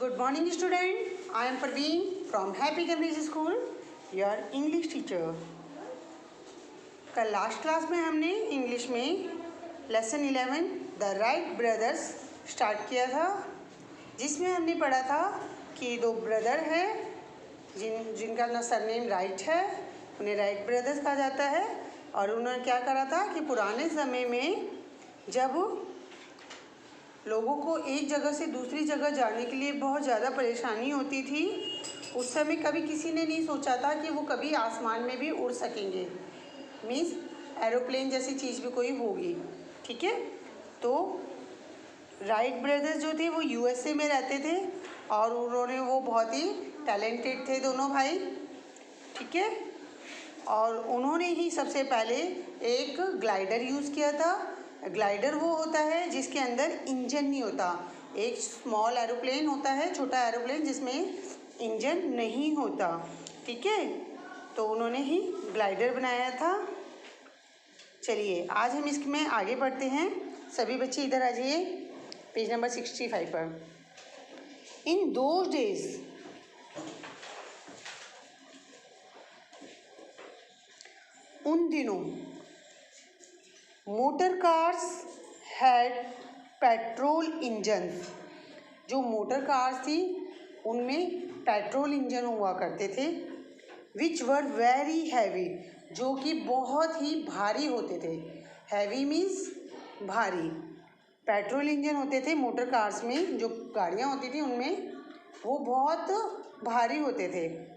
Good morning student. I am Parveen from Happy Cambridge School, your English teacher. कल last class में हमने English में lesson 11 the Wright brothers start किया था, जिसमें हमने पढ़ा था कि दो ब्रदर हैं जिनका ना सरनेम राइट है, उन्हें राइट ब्रदर्स कहा जाता है। और उन्होंने क्या करा था कि पुराने समय में जब लोगों को एक जगह से दूसरी जगह जाने के लिए बहुत ज़्यादा परेशानी होती थी, उस समय कभी किसी ने नहीं सोचा था कि वो कभी आसमान में भी उड़ सकेंगे, मीन्स एरोप्लेन जैसी चीज़ भी कोई होगी। ठीक है, तो राइट ब्रदर्स जो थे वो यूएसए में रहते थे और वो बहुत ही टैलेंटेड थे दोनों भाई। ठीक है, और उन्होंने ही सबसे पहले एक ग्लाइडर यूज़ किया था। ग्लाइडर वो होता है जिसके अंदर इंजन नहीं होता, एक स्मॉल एरोप्लेन होता है, छोटा एरोप्लेन जिसमें इंजन नहीं होता। ठीक है, तो उन्होंने ही ग्लाइडर बनाया था। चलिए आज हम इसमें आगे बढ़ते हैं। सभी बच्चे इधर आ जाइए, पेज नंबर 65 पर। इन दोज डेज उन दिनों motor cars had petrol engine. जो मोटर कार्स थी उनमें पेट्रोल इंजन हुआ करते थे, विच वर वेरी हैवी, जो कि बहुत ही भारी होते थे। हैवी मीन्स भारी। पेट्रोल इंजन होते थे मोटर कार्स में, जो गाड़ियाँ होती थी उनमें, वो बहुत भारी होते थे।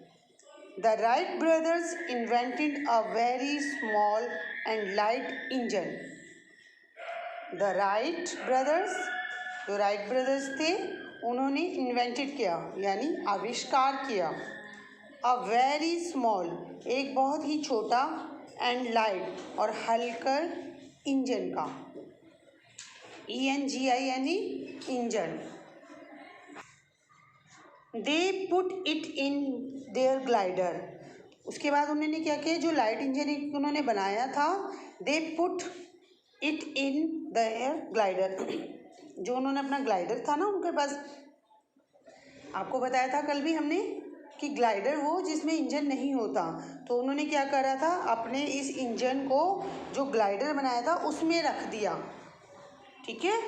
The Wright brothers invented a very small and light engine. The Wright brothers, जो राइट ब्रदर्स थे, उन्होंने इन्वेंटेड किया यानी आविष्कार किया, अ वेरी स्मॉल, एक बहुत ही छोटा, एंड लाइट और हल्का इंजन का, ENGI यानी engine. They put it in their glider. उसके बाद उन्होंने क्या किया, जो लाइट इंजन उन्होंने बनाया था, they put it in their glider. जो उन्होंने अपना ग्लाइडर था ना उनके पास, आपको बताया था कल भी हमने कि ग्लाइडर वो जिसमें इंजन नहीं होता, तो उन्होंने क्या करा था, अपने इस इंजन को जो ग्लाइडर बनाया था उसमें रख दिया। ठीक है,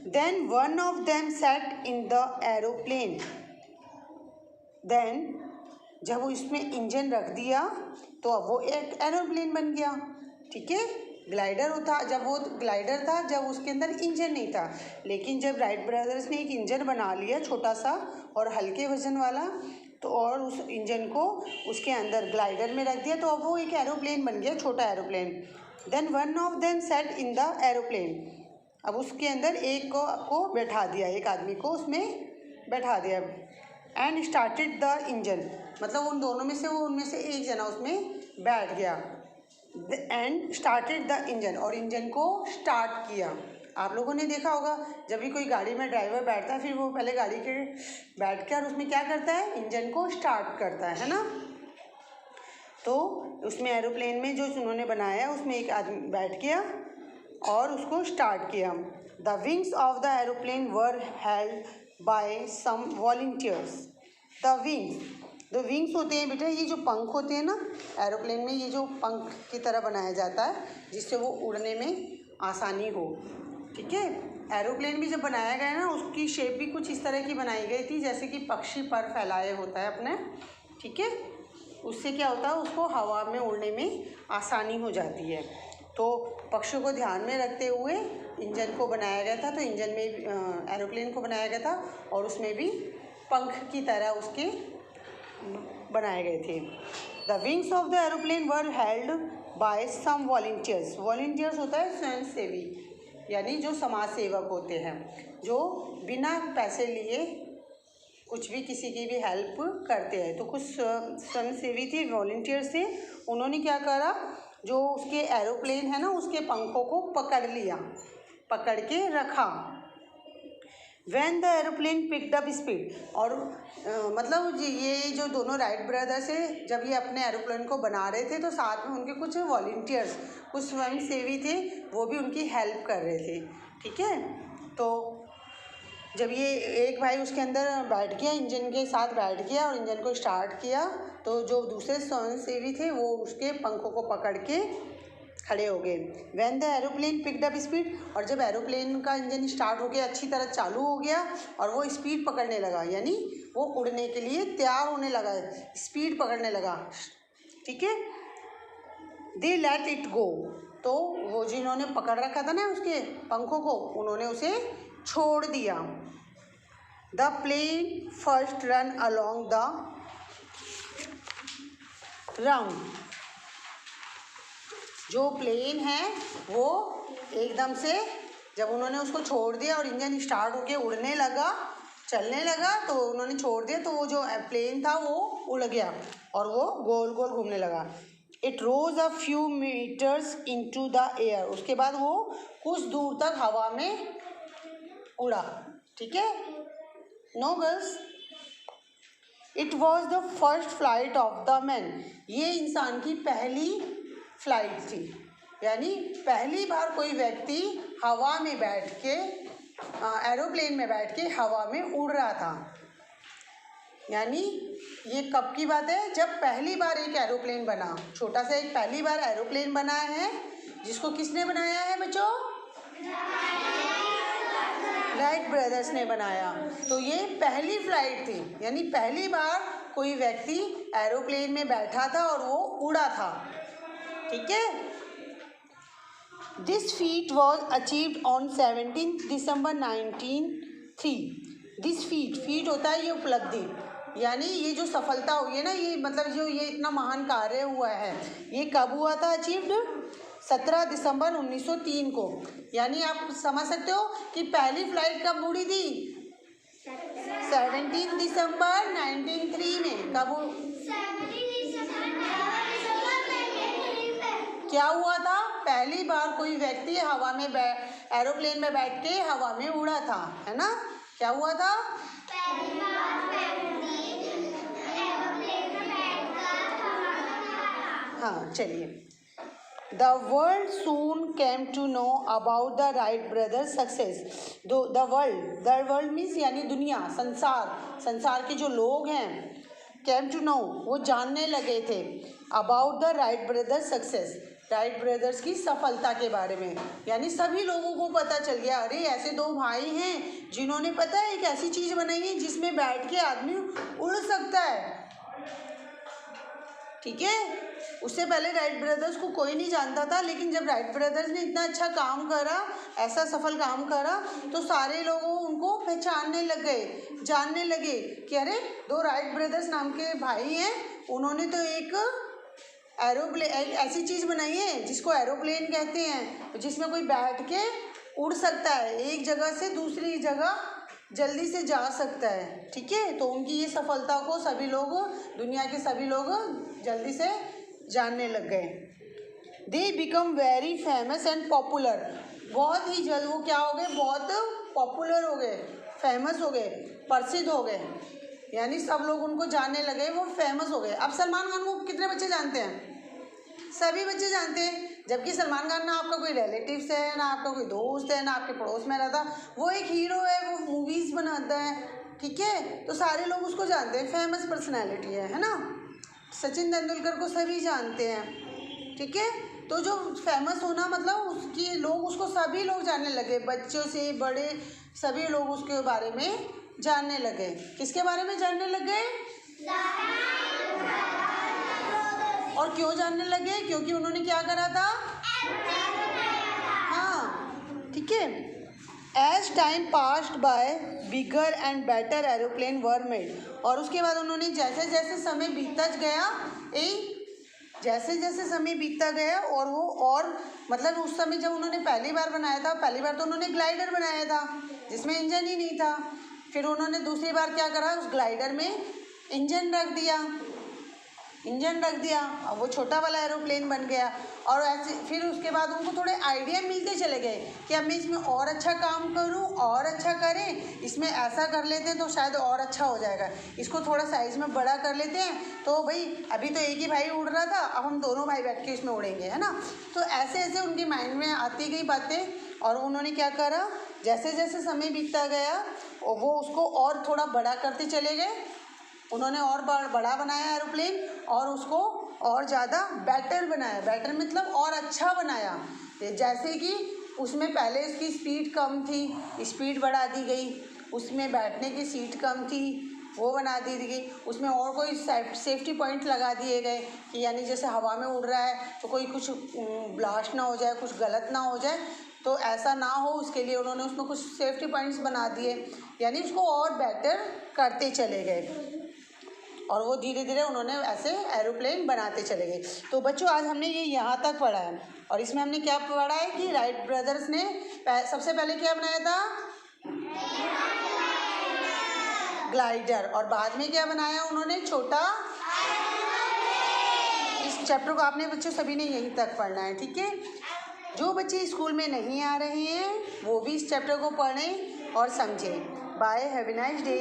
Then one of them sat in the aeroplane. Then जब वो इसमें इंजन रख दिया तो अब वो एक एरोप्लेन बन गया। ठीक है, ग्लाइडर होता जब वो ग्लाइडर था जब उसके अंदर इंजन नहीं था, लेकिन जब राइट ब्रदर्स ने एक इंजन बना लिया छोटा सा और हल्के वजन वाला, तो और उस इंजन को उसके अंदर ग्लाइडर में रख दिया तो अब वो एक एरोप्लेन बन गया, छोटा aeroplane. Then one of them set in the aeroplane. अब उसके अंदर एक को बैठा दिया, एक आदमी को उसमें बैठा दिया। एंड स्टार्टेड द इंजन, मतलब उन दोनों में से उनमें से एक जना उसमें बैठ गया। एंड स्टार्टेड द इंजन, और इंजन को स्टार्ट किया। आप लोगों ने देखा होगा जब भी कोई गाड़ी में ड्राइवर बैठता है, फिर वो पहले गाड़ी के बैठ के और उसमें क्या करता है, इंजन को स्टार्ट करता है ना। तो उसमें एरोप्लेन में जो उन्होंने बनाया उसमें एक आदमी बैठ गया और उसको स्टार्ट किया। The wings of the aeroplane were held by some volunteers. The wings होते हैं बेटा, ये जो पंख होते हैं ना एरोप्लेन में, ये जो पंख की तरह बनाया जाता है जिससे वो उड़ने में आसानी हो। ठीक है, एरोप्लेन भी जब बनाया गया ना उसकी शेप भी कुछ इस तरह की बनाई गई थी जैसे कि पक्षी पर फैलाए होता है अपने। ठीक है, उससे क्या होता है, उसको हवा में उड़ने में आसानी हो जाती है। तो पक्षियों को ध्यान में रखते हुए इंजन को बनाया गया था, तो इंजन में एरोप्लेन को बनाया गया था और उसमें भी पंख की तरह उसके बनाए गए थे। The wings of the aeroplane were held by some volunteers. Volunteers होता है स्वयंसेवी, यानी जो समाज सेवक होते हैं, जो बिना पैसे लिए कुछ भी किसी की भी हेल्प करते हैं। तो कुछ स्वयंसेवी थे, वॉलंटियर्स थे, उन्होंने क्या करा, जो उसके एरोप्लेन है ना उसके पंखों को पकड़ लिया, पकड़ के रखा। When the aeroplane picked up speed, और मतलब ये जो दोनों राइट ब्रदर्स है जब ये अपने एरोप्लेन को बना रहे थे तो साथ में उनके कुछ वॉलंटियर्स, कुछ स्वयंसेवी थे, वो भी उनकी हेल्प कर रहे थे। ठीक है, तो जब ये एक भाई उसके अंदर बैठ गया, इंजन के साथ बैठ गया और इंजन को स्टार्ट किया, तो जो दूसरे स्वयंसेवी थे वो उसके पंखों को पकड़ के खड़े हो गए। When the aeroplane picked up speed, और जब एरोप्लेन का इंजन स्टार्ट हो गया, अच्छी तरह चालू हो गया और वो स्पीड पकड़ने लगा, यानी वो उड़ने के लिए तैयार होने लगा, स्पीड पकड़ने लगा, ठीक है। दे लेट इट गो, तो वो जिन्होंने पकड़ रखा था ना उसके पंखों को, उन्होंने उसे छोड़ दिया। The plane first ran along the round, जो प्लेन है वो एकदम से जब उन्होंने उसको छोड़ दिया और इंजन स्टार्ट होके उड़ने लगा, चलने लगा, तो उन्होंने छोड़ दिया, तो वो जो प्लेन था वो उड़ गया और वो गोल गोल घूमने लगा। It rose a few metres into the air, उसके बाद वो कुछ दूर तक हवा में उड़ा, ठीक है। No girls, it was the first flight of the man, ये इंसान की पहली फ्लाइट थी, यानी पहली बार कोई व्यक्ति हवा में बैठ के एरोप्लेन में बैठ के हवा में उड़ रहा था। यानी ये कब की बात है, जब पहली बार एक एरोप्लेन बना, छोटा सा एक पहली बार एरोप्लेन बना है, जिसको किसने बनाया है बच्चों? राइट ब्रदर्स ने बनाया। तो ये पहली फ्लाइट थी, यानी पहली बार कोई व्यक्ति एरोप्लेन में बैठा था और वो उड़ा था, ठीक है। This feet was achieved on 17 December 1903। This feet होता है ये उपलब्धि, यानी ये जो सफलता हुई है ना, ये मतलब जो ये इतना महान कार्य हुआ है, ये कब हुआ था अचीव्ड? 17 दिसंबर 1903 को। यानी आप समझ सकते हो कि पहली फ्लाइट कब उड़ी थी? 17 दिसंबर 1903 में। कब क्या हुआ था? पहली बार कोई व्यक्ति हवा में एरोप्लेन में बैठ के हवा में उड़ा था, है ना। क्या हुआ था? हाँ, चलिए। The world soon came to know about the Wright brothers success. The world means यानी दुनिया, संसार के जो लोग हैं, केम टू नो वो जानने लगे थे, about the Wright brothers success, Wright brothers की सफलता के बारे में। यानी सभी लोगों को पता चल गया, अरे ऐसे दो भाई हैं जिन्होंने पता है एक ऐसी चीज़ बनाई है जिसमें बैठ के आदमी उड़ सकता है, ठीक है। उससे पहले राइट ब्रदर्स को कोई नहीं जानता था, लेकिन जब राइट ब्रदर्स ने इतना अच्छा काम करा, ऐसा सफल काम करा, तो सारे लोगों उनको पहचानने लग गए, जानने लगे कि अरे दो राइट ब्रदर्स नाम के भाई हैं, उन्होंने तो एक एरोप्लेन, ऐसी चीज़ बनाई है जिसको एरोप्लेन कहते हैं, जिसमें कोई बैठ के उड़ सकता है, एक जगह से दूसरी जगह जल्दी से जा सकता है, ठीक है। तो उनकी ये सफलता को सभी लोग, दुनिया के सभी लोग जल्दी से जानने लग गए। They become very famous and popular, बहुत ही जल्द वो क्या हो गए? बहुत पॉपुलर हो गए, फेमस हो गए, प्रसिद्ध हो गए, यानी सब लोग उनको जानने लगे, वो फेमस हो गए। अब सलमान खान को कितने बच्चे जानते हैं? सभी बच्चे जानते हैं, जबकि सलमान खान ना आपका कोई रिलेटिव्स है, ना आपका कोई दोस्त है, ना आपके पड़ोस में रहता, वो एक हीरो है, वो मूवीज़ बनाता है, ठीक है। तो सारे लोग उसको जानते हैं, फेमस पर्सनैलिटी है ना। सचिन तेंदुलकर को सभी जानते हैं, ठीक है। तो जो फेमस होना मतलब उसकी लोग, उसको सभी लोग जानने लगे, बच्चों से बड़े सभी लोग उसके बारे में जानने लगे। किसके बारे में जानने लगे? और क्यों जानने लगे? क्योंकि उन्होंने क्या करा था? हाँ, ठीक है। As time passed by bigger and better aeroplane were made, और उसके बाद उन्होंने जैसे जैसे समय बीतता गया, जैसे जैसे समय बीतता गया, और वो और मतलब उस समय जब उन्होंने पहली बार बनाया था, पहली बार तो उन्होंने ग्लाइडर बनाया था जिसमें इंजन ही नहीं था। फिर उन्होंने दूसरी बार क्या करा? उस ग्लाइडर में इंजन रख दिया, इंजन रख दिया और वो छोटा वाला एरोप्लेन बन गया। और ऐसे फिर उसके बाद उनको थोड़े आइडिया मिलते चले गए कि अब मैं इसमें और अच्छा काम करूं, और अच्छा करें, इसमें ऐसा कर लेते हैं तो शायद और अच्छा हो जाएगा, इसको थोड़ा साइज़ में बड़ा कर लेते हैं। तो भाई अभी तो एक ही भाई उड़ रहा था, अब हम दोनों भाई बैठ के इसमें उड़ेंगे, है ना। तो ऐसे ऐसे उनके माइंड में आती गई बातें और उन्होंने क्या करा, जैसे जैसे समय बीतता गया वो उसको और थोड़ा बड़ा करते चले गए। उन्होंने और बड़ा बनाया एरोप्लेन और उसको और ज़्यादा बेटर बनाया। बेटर मतलब और अच्छा बनाया। जैसे कि उसमें पहले इसकी स्पीड कम थी, स्पीड बढ़ा दी गई। उसमें बैठने की सीट कम थी, वो बना दी गई। उसमें और कोई सेफ्टी पॉइंट लगा दिए गए कि यानी जैसे हवा में उड़ रहा है तो कोई कुछ ब्लास्ट ना हो जाए, कुछ गलत ना हो जाए, तो ऐसा ना हो उसके लिए उन्होंने उसमें कुछ सेफ्टी पॉइंट्स बना दिए, यानी उसको और बेटर करते चले गए। और वो धीरे धीरे उन्होंने ऐसे एरोप्लेन बनाते चले गए। तो बच्चों आज हमने ये यहाँ तक पढ़ा है और इसमें हमने क्या पढ़ा है कि राइट ब्रदर्स ने सबसे पहले क्या बनाया था, ग्लाइडर, और बाद में क्या बनाया उन्होंने, छोटा। इस चैप्टर को आपने बच्चों सभी ने यहीं तक पढ़ना है, ठीक है। जो बच्चे स्कूल में नहीं आ रहे हैं वो भी इस चैप्टर को पढ़ें और समझें। Bye, have a nice day.